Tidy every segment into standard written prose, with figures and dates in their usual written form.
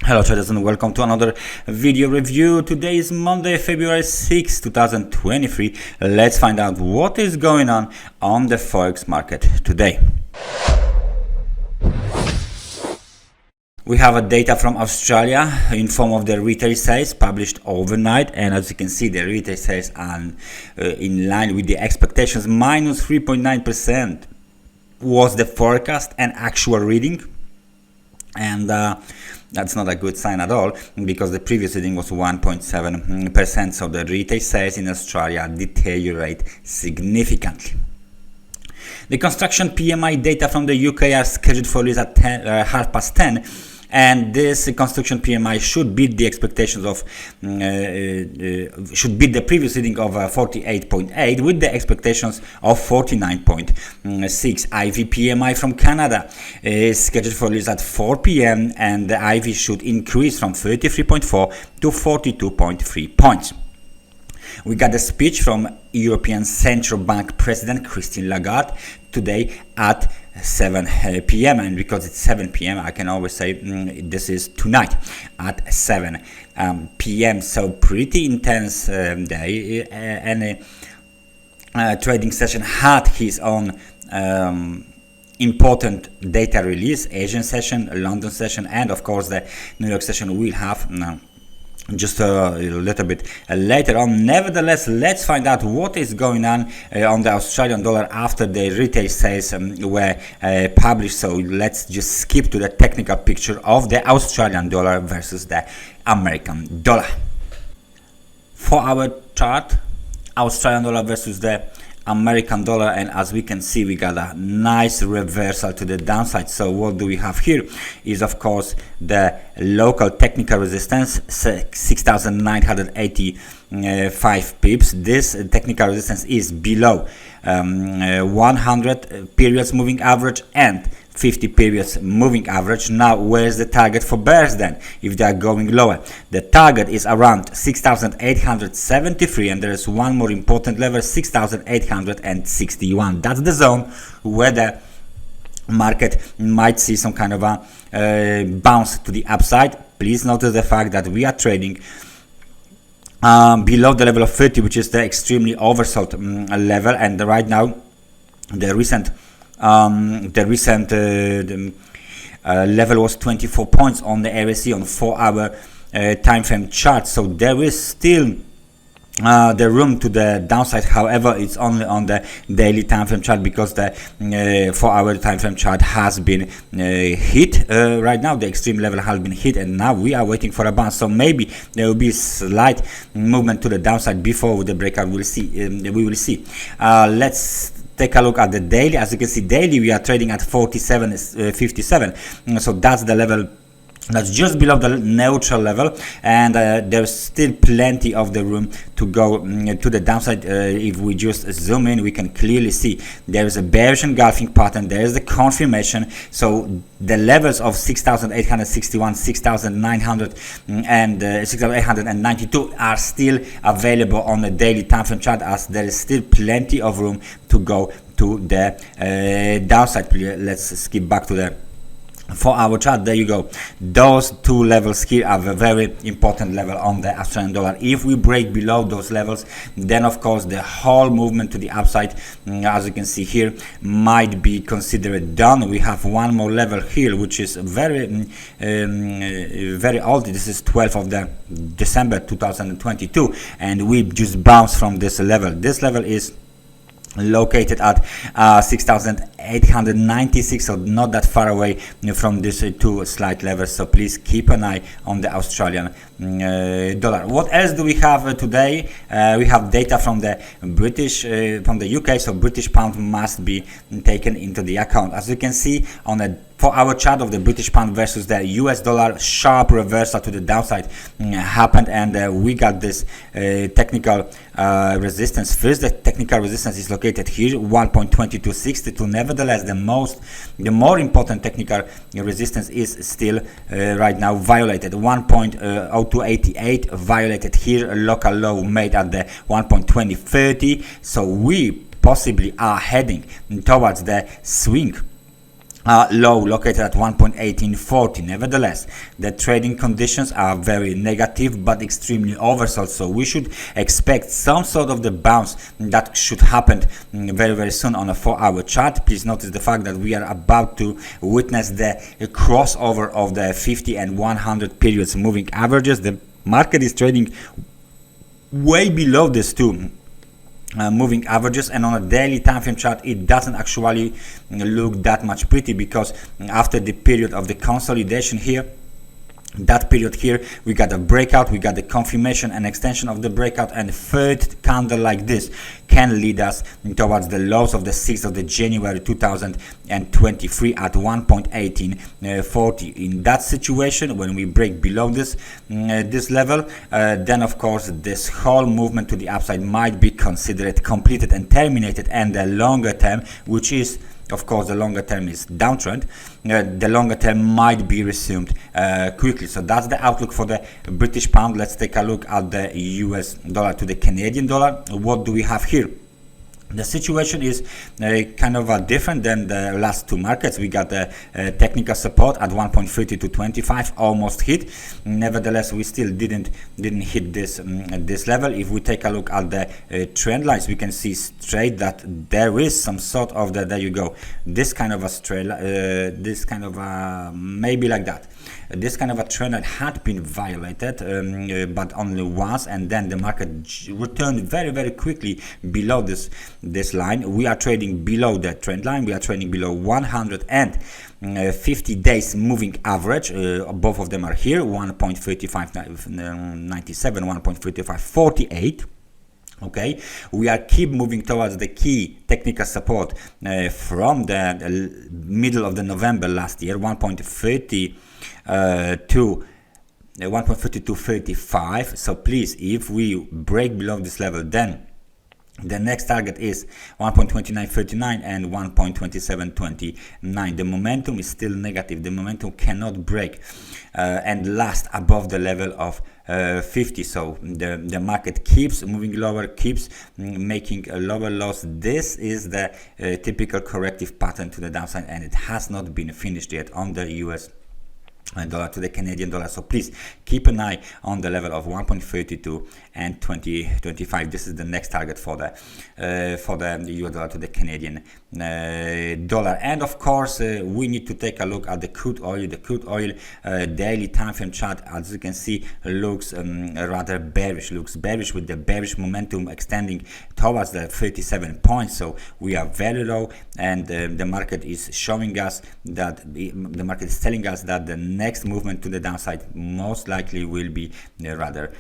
Hello traders and welcome to another video review. Today is Monday, February 6, 2023. Let's find out what is going on the Forex market today. We have a data from Australia in form of the retail sales published overnight, and as you can see, the retail sales are in line with the expectations. Minus 3.9% was the forecast and actual reading, and that's not a good sign at all, because the previous reading was 1.7%, so the retail sales in Australia deteriorate significantly. The construction PMI data from the UK are scheduled for release at 10:30, and this construction PMI should beat the expectations of should beat the previous reading of 48.8 with the expectations of 49.6. Ivey PMI from Canada is scheduled for release at 4 p.m. and the Ivey should increase from 33.4 to 42.3 points. We got a speech from European Central Bank President Christine Lagarde today at 7 p.m. and because it's 7 p.m. I can always say this is tonight at 7 p.m. So pretty intense day. Any trading session had his own important data release. Asian session, London session, and of course the New York session will have just a little bit later on. Nevertheless, let's find out what is going on the Australian dollar after the retail sales were published. So let's just skip to the technical picture of the Australian dollar versus the American dollar. For our chart, Australian dollar versus the American dollar, and as we can see, we got a nice reversal to the downside. So what do we have here is, of course, the local technical resistance, 6,985 pips. This technical resistance is below 100 periods moving average and 50 periods moving average. Now, where's the target for bears then, if they are going lower? The target is around 6,873, and there is one more important level, 6,861. That's the zone where the market might see some kind of a bounce to the upside. Please notice the fact that we are trading below the level of 30, which is the extremely oversold level, and right now the recent level was 24 points on the RSI on 4-hour time frame chart. So there is still the room to the downside. However, it's only on the daily time frame chart, because the 4-hour time frame chart has been hit right now. The extreme level has been hit, and now we are waiting for a bounce. So maybe there will be slight movement to the downside before the breakout. We'll see. We will see. Let's take a look at the daily. As you can see, daily we are trading at 47.57. So that's the level that's just below the neutral level, and there's still plenty of the room to go to the downside. If we just zoom in, we can clearly see there is a bearish engulfing pattern. There is the confirmation. So the levels of 6,861, 6,900 and 6,892 are still available on the daily time frame chart, as there is still plenty of room to go to the downside. Let's skip back to the 4-hour chart. There you go. Those two levels here are a very important level on the Australian dollar. If we break below those levels, then of course the whole movement to the upside, as you can see here, might be considered done. We have one more level here, which is very old. This is 12th of the December 2022, and we just bounced from this level. This level is located at 6,896, so not that far away from these two slight levels. So please keep an eye on the Australian dollar. What else do we have today? We have data from the British, from the UK, so British pound must be taken into the account. As you can see on the 4-hour chart of the British pound versus the US dollar, sharp reversal to the downside happened, and we got this technical resistance. First, the technical resistance is located here, 1.2262. Nevertheless, the more important technical resistance is still right now violated. 1.0288 violated here, a local low made at the 1.2030. So we possibly are heading towards the swing low located at 1.1840. Nevertheless, the trading conditions are very negative but extremely oversold, so we should expect some sort of the bounce that should happen very soon on a 4-hour chart. Please notice the fact that we are about to witness the crossover of the 50 and 100 periods moving averages. The market is trading way below this two moving averages, and on a daily time frame chart it doesn't actually look that much pretty, because after the period of the consolidation here, that period here, we got a breakout, we got the confirmation and extension of the breakout, and third candle like this can lead us towards the lows of the 6th of the January 2023 at 1.1840. In that situation, when we break below this this level, then of course this whole movement to the upside might be considered completed and terminated, and the longer term, which is of course the longer term is downtrend, the longer term might be resumed quickly. So that's the outlook for the British pound. Let's take a look at the US dollar to the Canadian dollar. What do we have here? The situation is kind of different than the last two markets. We got the technical support at 1.3225, almost hit. Nevertheless, we still didn't hit this this level. If we take a look at the trend lines, we can see straight that there is some sort of the, there you go, this kind of a straight, this kind of a, maybe like that. This kind of a trend that had been violated, but only once, and then the market returned very quickly below this line. We are trading below the trend line. We are trading below 150 days moving average. Both of them are here, 1.3597, 1.3548. Okay, we are keep moving towards the key technical support from the middle of the November last year, 1.3235. So please, if we break below this level, then the next target is 1.2939 and 1.2729. The momentum is still negative. The momentum cannot break and last above the level of 50. So the market keeps moving lower, keeps making a lower loss. This is the typical corrective pattern to the downside, and it has not been finished yet on the US dollar to the Canadian dollar. So please keep an eye on the level of 1.32 and 2025. This is the next target for the US dollar to the Canadian dollar. And of course, we need to take a look at the crude oil. The crude oil daily time frame chart, as you can see, looks rather bearish. Looks bearish, with the bearish momentum extending towards the 37 points. So we are very low, and the market is showing us that the market is telling us that the next movement to the downside most likely will be rather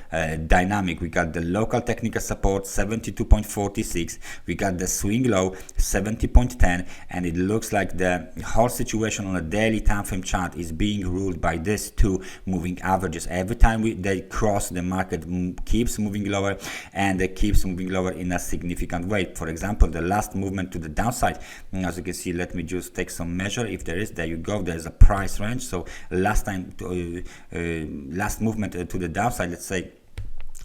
dynamic. We got the local technical support 72.46, we got the swing low 70.10, and it looks like the whole situation on a daily time frame chart is being ruled by these two moving averages. Every time they cross, the market keeps moving lower, and it keeps moving lower in a significant way. For example, the last movement to the downside, as you can see, let me just take some measure. If there is, there you go, there's a price range. So last movement to the downside, let's say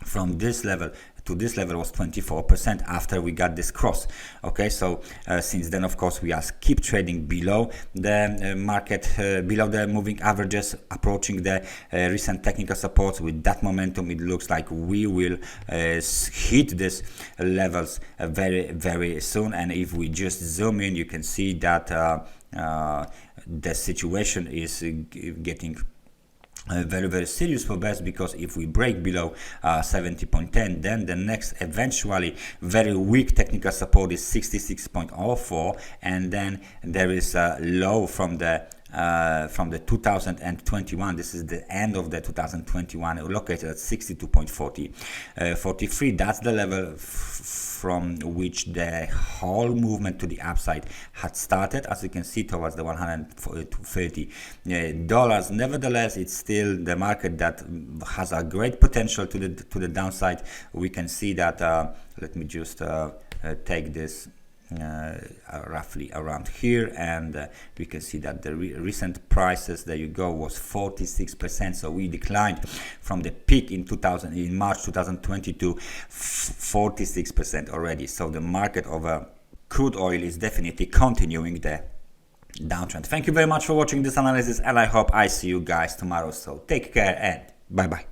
from this level to this level, was 24% after we got this cross. Okay, so since then, of course, we are keep trading below the market, below the moving averages, approaching the recent technical supports. With that momentum, it looks like we will hit these levels very soon. And if we just zoom in, you can see that the situation is getting very serious for best, because if we break below 70.10, then the next eventually very weak technical support is 66.04, and then there is a low from the 2021. This is the end of the 2021, located at 62.43. That's the level from which the whole movement to the upside had started, as you can see, towards the $130. Nevertheless, it's still the market that has a great potential to the downside. We can see that let me just take this roughly around here, and we can see that the recent prices, there you go, was 46%. So we declined from the peak in March 2020 to 46% already. So the market of crude oil is definitely continuing the downtrend. Thank you very much for watching this analysis, and I hope I see you guys tomorrow. So take care and bye bye.